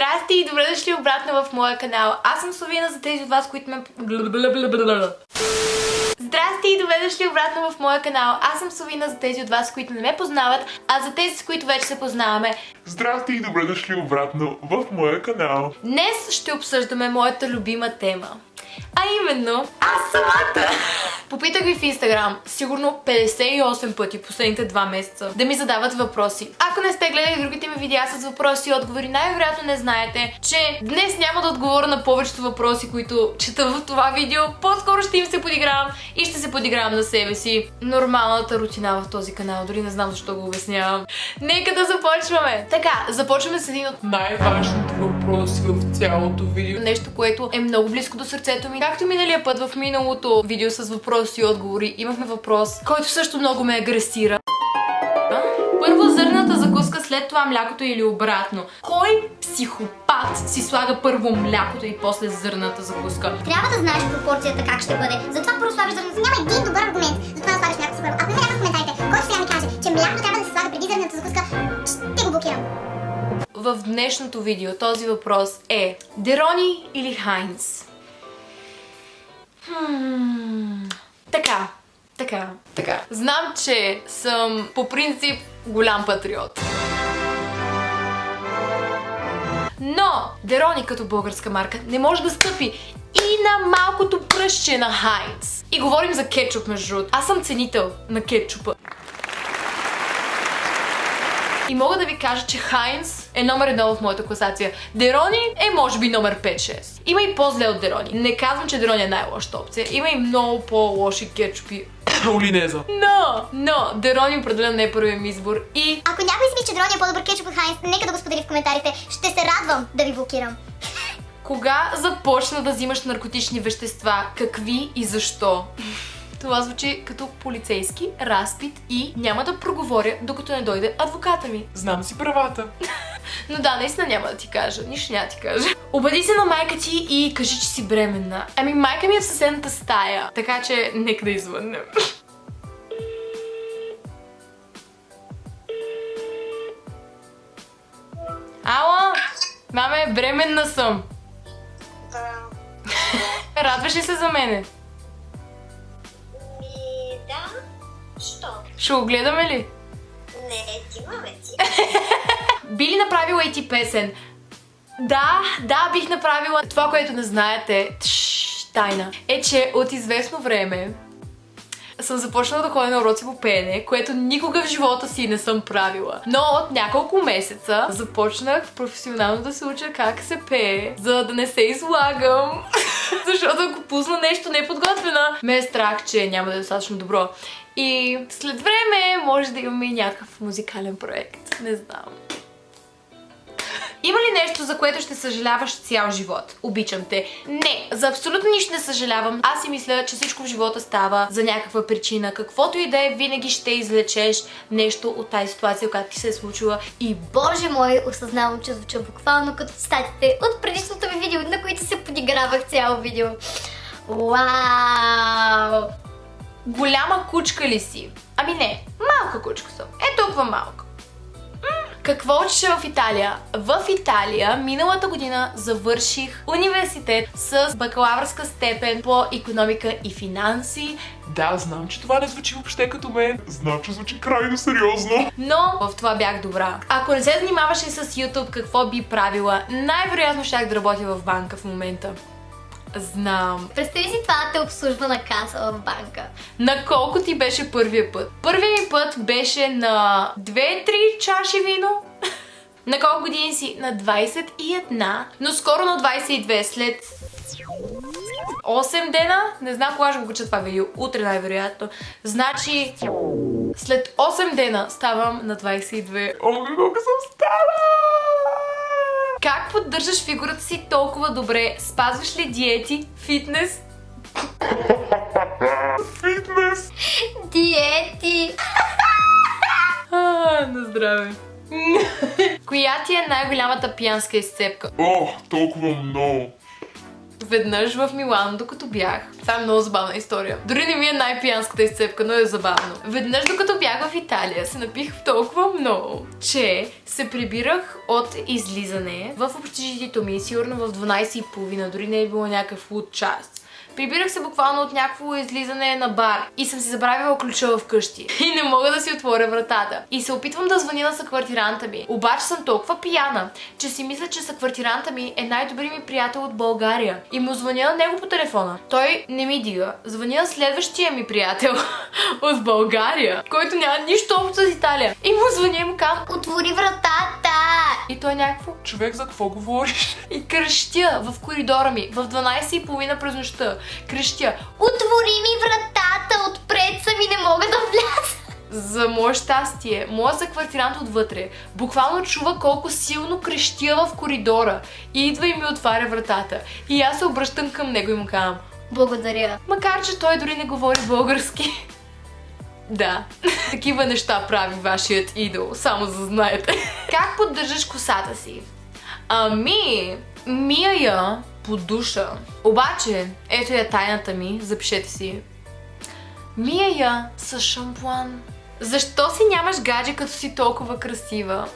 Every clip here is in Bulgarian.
Здрасти и добре дошли обратно в моя канал. Аз съм Славина, за тези от вас, които ме... Здрасти и добре дошли обратно в моя канал. Аз съм Славина, за тези от вас, които не ме познават, а за тези, с които вече се познаваме. Здрасти и добре дошли обратно в моя канал. Днес ще обсъждаме моята любима тема. А именно, аз самата! Попитах ви в Инстаграм, сигурно 58 пъти последните 2 месеца, да ми задават въпроси. Ако не сте гледали другите ми видеа с въпроси и отговори, най-вероятно не знаете, че днес няма да отговоря на повечето въпроси, които чета в това видео. По-скоро ще им се подигравам и ще се подигравам на себе си. Нормалната рутина в този канал, дори не знам защо го обяснявам. Нека да започваме! Така, започваме с един от Най-важните въпроси в цялото видео. нещо, което е много близко до сърцето ми. Както миналия път в миналото видео с въпроси и отговори, имахме въпрос, който също много ме агресира. Първо зърната закуска, след това млякото или обратно. Кой психопат си слага първо млякото и после зърната закуска? Трябва да знаеш пропорцията как ще бъде. Затова първо слагаш зърната. Няма един добър аргумент. Затова слагаш млякото първо. Ако има някой в коментарите, който сега ми каже, че млякото трябва да се слага преди зърната закуска, ще го блокирам. В днешното видео този въпрос е Дерони или Хайнц? Така. Знам, че съм по принцип голям патриот. Но Дерони като българска марка не може да стъпи и на малкото пръстче на Хайнц. И говорим за кетчуп, между другото. Аз съм ценител на кетчупа. И мога да ви кажа, че Хайнц е номер 1 в моята класация. Дерони е може би номер 5-6. Има и по-зле от Дерони. Не казвам, че Дерони е най-лошата опция. Има и много по-лоши кетчупи. Олинеза. Но Дерони определено не е първият ми избор и... Ако някой си мисли, че Дерони е по-добър кетчуп от Хайнц, нека да го сподели в коментарите. Ще се радвам да ви блокирам. Кога започна да взимаш наркотични вещества? Какви и защо? Това звучи като полицейски разпит и няма да проговоря, докато не дойде адвоката ми. Знам си правата. Но да, наистина няма да ти кажа. Нищо няма да ти кажа. Обади се на майка ти и кажи, че си бременна. Ами майка ми е в съседната стая, така че нека да извъннем. Ало! Маме, бременна съм. Да. Радваш ли се за мене? Да. Що? Ще го гледаме ли? Не, ти маме ти. Би ли направила и ти песен? Да, бих направила. Това, което не знаете, тайна, е, че от известно време съм започнала да ходя на уроци по пеене, което никога в живота си не съм правила. Но от няколко месеца започнах професионално да се уча как се пее, за да не се излагам. Защото ако пусна нещо неподготвена, ме е страх, че няма да е достатъчно добро. И след време може да имаме и някакъв музикален проект. Не знам. Има ли нещо, за което ще съжаляваш цял живот? Обичам те. Не, за абсолютно нищо не съжалявам. Аз си мисля, че всичко в живота става за някаква причина. Каквото и да е, винаги ще извлечеш нещо от тази ситуация, която ти се е случила. И Боже мой, осъзнавам, че звуча буквално като статите от предишното ми видео, на които се подигравах цяло видео. Вау! голяма кучка ли си? Ами не, малка кучка съм. Е толкова малка. Какво учиш в Италия? В Италия миналата година завърших университет с бакалавърска степен по икономика и финанси. Да, знам, че това не звучи въобще като мен. Знам, че звучи крайно сериозно. Но в това бях добра. Ако не се занимаваше с YouTube, какво би правила? Най-вероятно щях да работя в банка в момента. Знам. Представи си това да те обслужва на каса в банка. На колко ти беше първия път? Първият ми път беше на 2-3 чаши вино. На колко години си? На 21. Но скоро на 22. След 8 дена. Не знам кога ще го кача това видео. Утре най-вероятно. Значи след 8 дена ставам на 22. О, колко съм стара! Как поддържаш фигурата си толкова добре? Спазваш ли диети? Фитнес? Фитнес! Диети! На здраве. Коя ти е най-голямата пиянска изцепка? О, толкова много. Веднъж в Милано, докато бях. Това е много забавна история. Дори не ми е най-пиянската изцепка, но е забавно. Веднъж, докато бях в Италия, се напих толкова много, че се прибирах от излизане в общежитието ми, сигурно в 12:30, дори не е било някакъв луд час. Прибирах се буквално от някакво излизане на бар и съм си забравила ключа вкъщи. И не мога да си отворя вратата. И се опитвам да звъня на съквартиранта ми. Обаче съм толкова пияна, че си мисля, че съквартиранта ми е най-добрият ми приятел от България. И му звъня на него по телефона. Той не ми дига. Звъня на следващия ми приятел от България, който няма нищо общо с Италия. И му звъня и му казвам: Отвори вратата! и той някакво Човек, за какво говориш? и крещя в коридора ми в 12:30 през нощта. Крещя: Отвори ми вратата! Отпред съм и не мога да вляза! за мое щастие, моят съквартирант отвътре буквално чува колко силно крещя в коридора и идва и ми отваря вратата. И аз се обръщам към него и му казвам: Благодаря. макар че той дори не говори български. Да, такива неща прави вашият идол, само за да знаете. Как поддържаш косата си? Ами, мия я по душа. Обаче, ето я тайната ми, запишете си. Мия я с шампуан. Защо си нямаш гадже, като си толкова красива?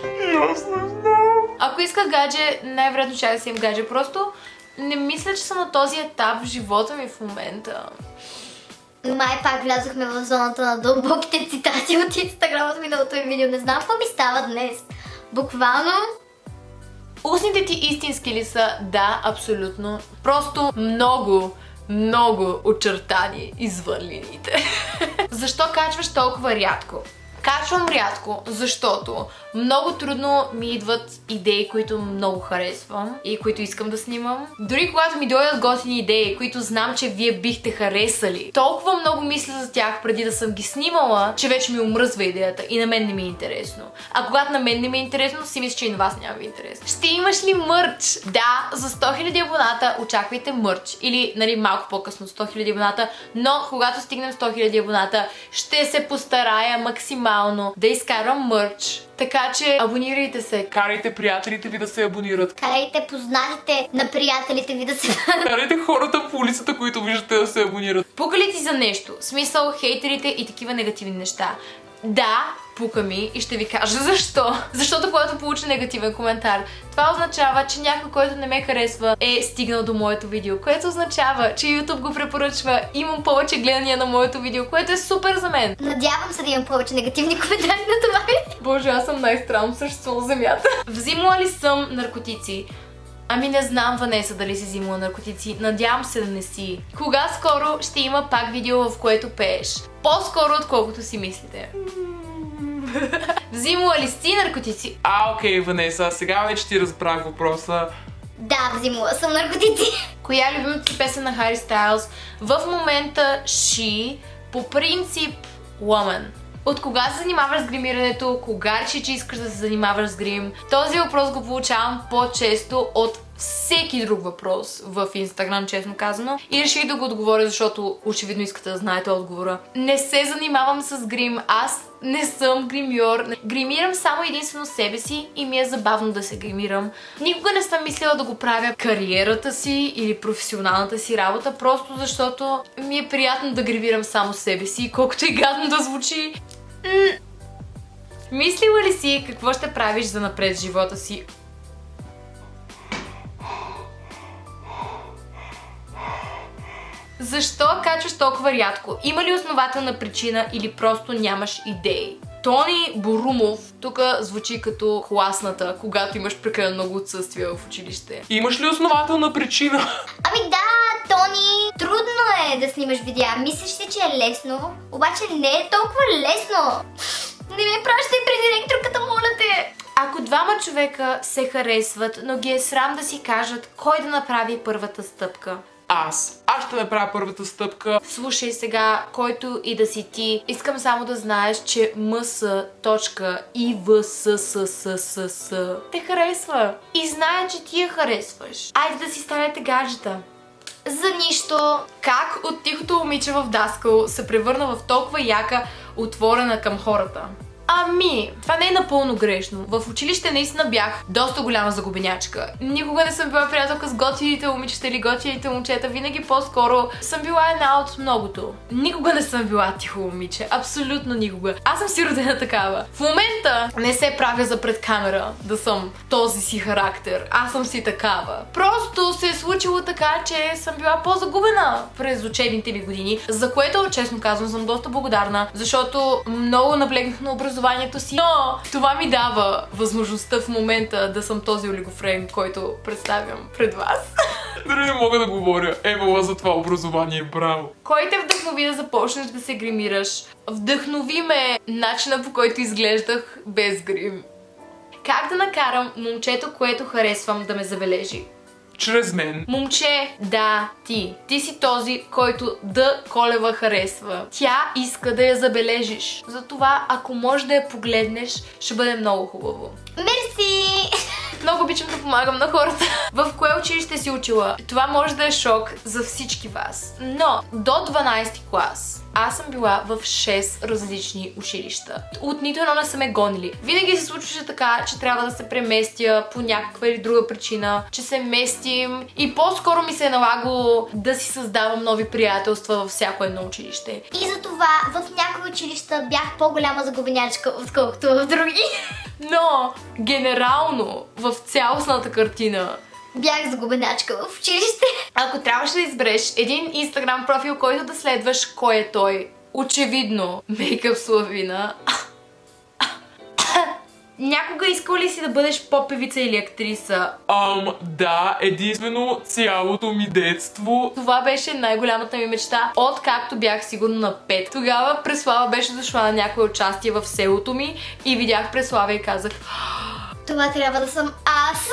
И аз не знам. Ако иска гадже, най-вероятно ще да си имам гадже. Просто не мисля, че съм на този етап в живота ми в момента. Май пак влязохме в зоната на дълбоките цитати от Инстаграм от миналото ми видео. Не знам какво ми става днес. Буквално... Устните ти истински ли са? Да, абсолютно. Просто много очертани извън линиите. Защо качваш толкова рядко? Качвам рядко, защото много трудно ми идват идеи, които много харесвам и които искам да снимам. Дори когато ми дойдат готини идеи, които знам, че вие бихте харесали, толкова много мисля за тях преди да съм ги снимала, че вече ми омръзва идеята и на мен не ми е интересно. А когато на мен не ми е интересно, си мисля, че и на вас няма ви е интересно. Ще имаш ли мърч? Да, за 100 000 абоната очаквайте мърч. Или, нали, малко по-късно 100 000 абоната, но когато стигнем 100 000 абоната, ще се постарая максимално да изкарвам мърч. Така че абонирайте се. Карайте приятелите ви да се абонират. Карайте познатите на приятелите ви да се... Карайте хората по улицата, които виждате, да се абонират. Пука ли ти за нещо? Смисъл, хейтерите и такива негативни неща. Да, пука ми и ще ви кажа защо. Защото когато получа негативен коментар, това означава, че някой, който не ме харесва, е стигнал до моето видео, което означава, че YouTube го препоръчва, имам повече гледания на моето видео, което е супер за мен. Надявам се да имам повече негативни коментари на това видео. Боже, аз съм най-странно същество на земята. Взимала ли съм наркотици? Ами не знам, Ванеса, дали си взимала наркотици. Надявам се да не си. Кога скоро ще има пак видео, в което пееш? По-скоро, отколкото си мислите. Взимала ли си наркотици? Окей, Ванеса, сега вече ти разбрах въпроса. Да, взимала съм наркотици. Коя е любимата ти песен на Хари Стайлз? В момента She, по принцип Woman. От кога се занимаваш с гримирането? Кога реши, че искаш да се занимаваш с грим? Този въпрос го получавам по-често от всеки друг въпрос в Инстаграм, честно казано. И реших да го отговоря, защото очевидно искате да знаете отговора. Не се занимавам с грим. Аз не съм гримьор. Гримирам само единствено себе си и ми е забавно да се гримирам. Никога не съм мислила да го правя кариерата си или професионалната си работа, просто защото ми е приятно да гримирам само себе си, колкото и гадно да звучи. Мислила ли си какво ще правиш за напред в живота си? Защо качваш толкова рядко? Има ли основателна причина или просто нямаш идеи? Тони Борумов тук звучи като класната, когато имаш прекалено много отсъствия в училище. Имаш ли основателна причина? Ами да, Тони, трудно е да снимаш видеа. Мислиш си, че е лесно, обаче не е толкова лесно. Не ме пращай при директорката, моля те! Ако двама човека се харесват, но ги е срам да си кажат кой да направи първата стъпка. Аз ще направя първата стъпка. Слушай сега, който и да си ти, искам само да знаеш, че ms.ivsss те харесва. И знае, че ти я харесваш. Айде да си станете гаджета. За нищо. Как от тихото момиче в Даскал се превърна в толкова яка, отворена към хората? Ами, това не е напълно грешно. В училище наистина бях доста голяма загубенячка. Никога не съм била приятелка с готините момичета или готините момчета. Винаги по-скоро съм била една от многото. Никога не съм била тихо момиче. Абсолютно никога. Аз съм си родена такава. В момента не се правя за пред камера да съм този си характер. Аз съм си такава. Просто се е случило така, че съм била по-загубена през учебните ми години, за което, честно казвам, съм доста благодарна, защото много наблегнах на образованието си, но това ми дава възможността в момента да съм този олигофрен, който представям пред вас. Дали не мога да говоря. Евала за това образование, браво. Кой те вдъхнови да започнеш да се гримираш? Вдъхнови ме начина, по който изглеждах без грим. Как да накарам момчето, което харесвам, да ме забележи? Чрез мен. Момче, да, ти. Ти си този, който Д. Колева харесва. Тя иска да я забележиш. Затова, ако можеш да я погледнеш, ще бъде много хубаво. Мерси! Много обичам да помагам на хората. В кое училище си учила? Това може да е шок за всички вас. Но до 12 клас аз съм била в 6 различни училища. От нито едно не са ме гонили. Винаги се случваше така, че трябва да се преместя по някаква или друга причина, че се местим и по-скоро ми се е налагало да си създавам нови приятелства във всяко едно училище. И затова в някои училища бях по-голяма загубенячка, отколкото в други. Но генерално в цялостната картина Бях загубеначка в училище. ако трябваше да избереш един инстаграм профил, който да следваш, кой е той? Очевидно, мейкъп Славина. Някога искал ли си да бъдеш поп-певица или актриса? Да, единствено цялото ми детство. Това беше най-голямата ми мечта, откакто бях сигурно на 5. Тогава Преслава беше дошла на някое участие в селото ми и видях Преслава и казах: Това трябва да съм аз.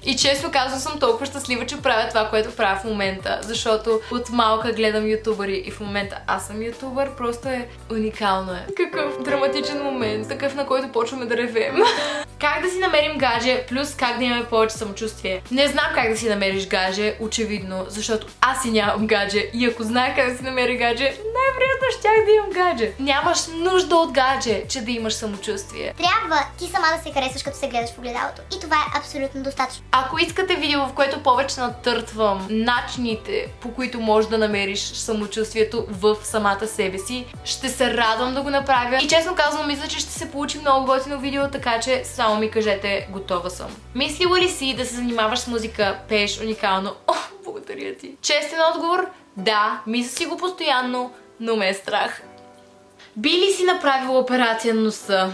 и често казвам, съм толкова щастлива, че правя това, което правя в момента, защото от малка гледам ютубъри и в момента аз съм ютубър, просто е уникално е. Какъв драматичен момент, такъв, на който почваме да ревем. Как да си намерим гадже, плюс как да имаме повече самочувствие? Не знам как да си намериш гадже, очевидно, защото аз си нямам гадже и ако знаех как да си намери гадже, най-вероятно щях да имам гадже. Нямаш нужда от гадже, че да имаш самочувствие. Трябва ти сама да се харесваш, като се гледаш в огледалото. И това е абсолютно достатъчно. Ако искате видео, в което повече натъртвам начините, по които можеш да намериш самочувствието в самата себе си, ще се радвам да го направя. И честно казвам, мисля, че ще се получи много готино видео, така че само ми кажете, готова съм. Мислила ли си да се занимаваш с музика, пееш уникално? О, благодаря ти. Честен отговор? Да, мисля си го постоянно, но ме е страх. Би ли си направила операция на носа?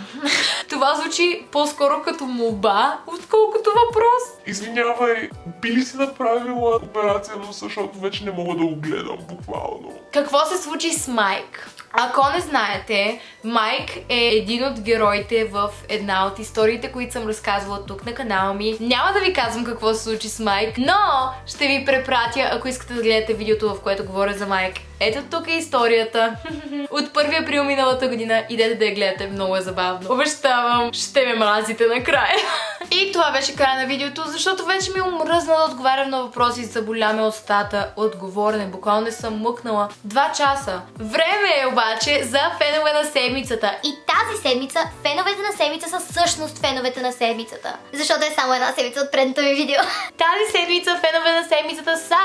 Това звучи по-скоро като молба, отколкото въпрос. Извинявай, би ли си направила операция на носа, защото вече не мога да го гледам буквално? Какво се случи с Майк? Ако не знаете, Майк е един от героите в една от историите, които съм разказвала тук на канала ми. Няма да ви казвам какво се случи с Майк, но ще ви препратя, ако искате да гледате видеото, в което говоря за Майк. Ето тук е историята. От 1 април миналата година. Идете да я гледате, много е забавно. Обещавам, ще ме мразите накрая. И това беше края на видеото, защото вече ми омръзна да отговарям на въпроси, заболя ме устата от говорене. Буквално не съм мъкнала 2 часа. Време е обаче за фенове на седмицата. И тази седмица феновете на седмица са всъщност феновете на седмицата. Защото е само една седмица от предното ми видео. Тази седмица фенове на седмицата са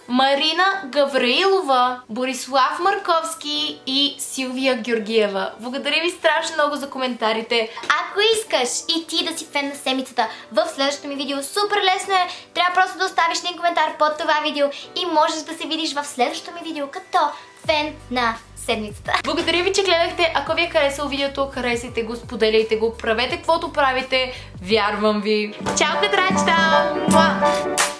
Марина Гавраилова, Борислав Марковски и Силвия Георгиева. Благодаря ви страшно много за коментарите. Ако искаш и ти да си фен на седмицата в следващото ми видео, супер лесно е. Трябва просто да оставиш един коментар под това видео и можеш да се видиш в следващото ми видео като фен на седмицата. Благодаря ви, че гледахте. Ако ви е харесало видеото, харесайте го, споделяйте го, правете каквото правите. Вярвам ви. Чао, кадрачета! Муа!